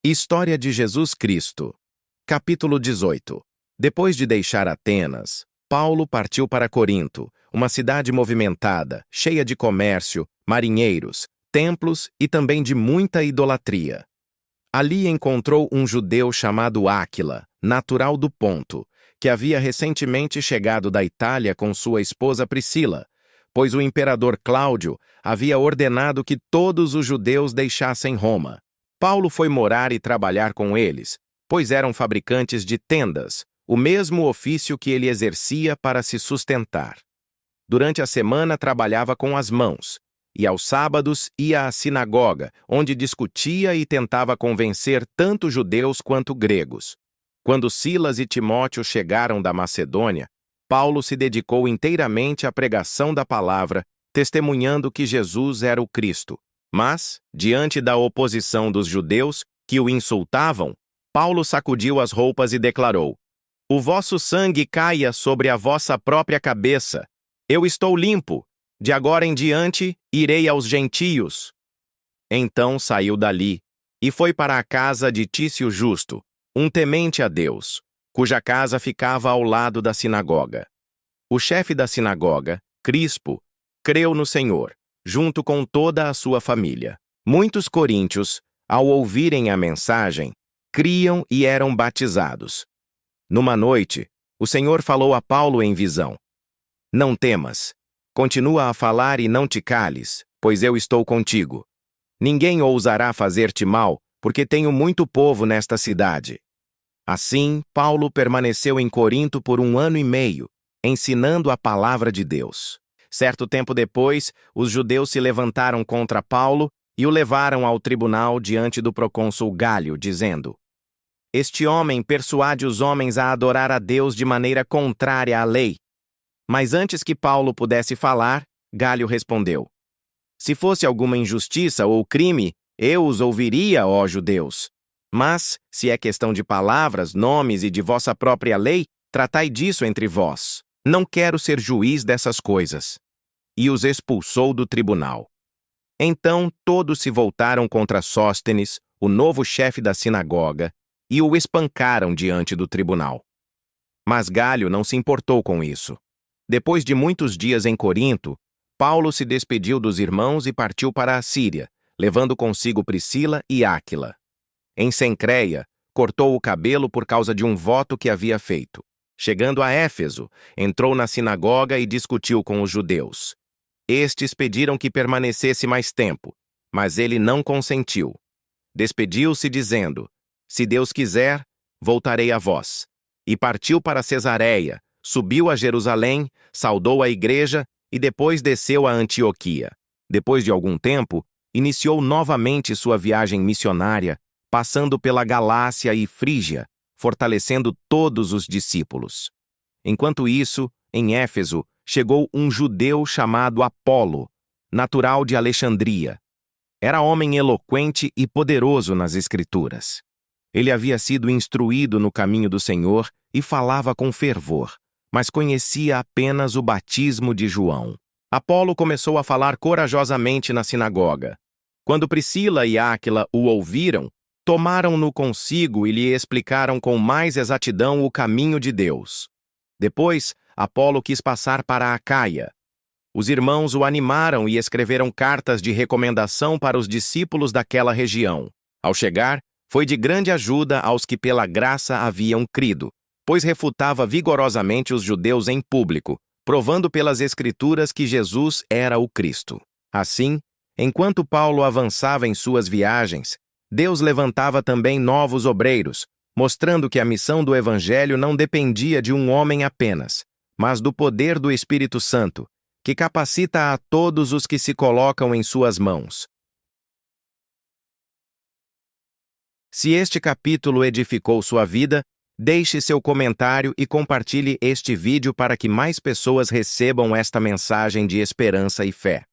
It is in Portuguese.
História de Jesus Cristo. Capítulo 18. Depois de deixar Atenas, Paulo partiu para Corinto, uma cidade movimentada, cheia de comércio, marinheiros, templos e também de muita idolatria. Ali encontrou um judeu chamado Áquila, natural do Ponto, que havia recentemente chegado da Itália com sua esposa Priscila, pois o imperador Cláudio havia ordenado que todos os judeus deixassem Roma. Paulo foi morar e trabalhar com eles, pois eram fabricantes de tendas, o mesmo ofício que ele exercia para se sustentar. Durante a semana trabalhava com as mãos, e aos sábados ia à sinagoga, onde discutia e tentava convencer tanto judeus quanto gregos. Quando Silas e Timóteo chegaram da Macedônia, Paulo se dedicou inteiramente à pregação da palavra, testemunhando que Jesus era o Cristo. Mas, diante da oposição dos judeus, que o insultavam, Paulo sacudiu as roupas e declarou: "O vosso sangue caia sobre a vossa própria cabeça. Eu estou limpo. De agora em diante, irei aos gentios." Então saiu dali, e foi para a casa de Tício Justo, um temente a Deus, cuja casa ficava ao lado da sinagoga. O chefe da sinagoga, Crispo, creu no Senhor, junto com toda a sua família. Muitos coríntios, ao ouvirem a mensagem, criam e eram batizados. Numa noite, o Senhor falou a Paulo em visão: "Não temas, continua a falar e não te cales, pois eu estou contigo. Ninguém ousará fazer-te mal, porque tenho muito povo nesta cidade." Assim, Paulo permaneceu em Corinto por 1 ano e meio, ensinando a palavra de Deus. Certo tempo depois, os judeus se levantaram contra Paulo e o levaram ao tribunal diante do procônsul Gálio, dizendo: "Este homem persuade os homens a adorar a Deus de maneira contrária à lei." Mas antes que Paulo pudesse falar, Gálio respondeu: "Se fosse alguma injustiça ou crime, eu os ouviria, ó judeus. Mas, se é questão de palavras, nomes e de vossa própria lei, tratai disso entre vós. Não quero ser juiz dessas coisas." E os expulsou do tribunal. Então todos se voltaram contra Sóstenes, o novo chefe da sinagoga, e o espancaram diante do tribunal. Mas Gálio não se importou com isso. Depois de muitos dias em Corinto, Paulo se despediu dos irmãos e partiu para a Síria, levando consigo Priscila e Áquila. Em Cencreia, cortou o cabelo por causa de um voto que havia feito. Chegando a Éfeso, entrou na sinagoga e discutiu com os judeus. Estes pediram que permanecesse mais tempo, mas ele não consentiu. Despediu-se dizendo: "Se Deus quiser, voltarei a vós." E partiu para Cesareia, subiu a Jerusalém, saudou a igreja e depois desceu a Antioquia. Depois de algum tempo, iniciou novamente sua viagem missionária, passando pela Galácia e Frígia, fortalecendo todos os discípulos. Enquanto isso, em Éfeso, chegou um judeu chamado Apolo, natural de Alexandria. Era homem eloquente e poderoso nas Escrituras. Ele havia sido instruído no caminho do Senhor e falava com fervor, mas conhecia apenas o batismo de João. Apolo começou a falar corajosamente na sinagoga. Quando Priscila e Áquila o ouviram, tomaram-no consigo e lhe explicaram com mais exatidão o caminho de Deus. Depois, Apolo quis passar para a Acaia. Os irmãos o animaram e escreveram cartas de recomendação para os discípulos daquela região. Ao chegar, foi de grande ajuda aos que pela graça haviam crido, pois refutava vigorosamente os judeus em público, provando pelas Escrituras que Jesus era o Cristo. Assim, enquanto Paulo avançava em suas viagens, Deus levantava também novos obreiros, mostrando que a missão do Evangelho não dependia de um homem apenas, mas do poder do Espírito Santo, que capacita a todos os que se colocam em suas mãos. Se este capítulo edificou sua vida, deixe seu comentário e compartilhe este vídeo para que mais pessoas recebam esta mensagem de esperança e fé.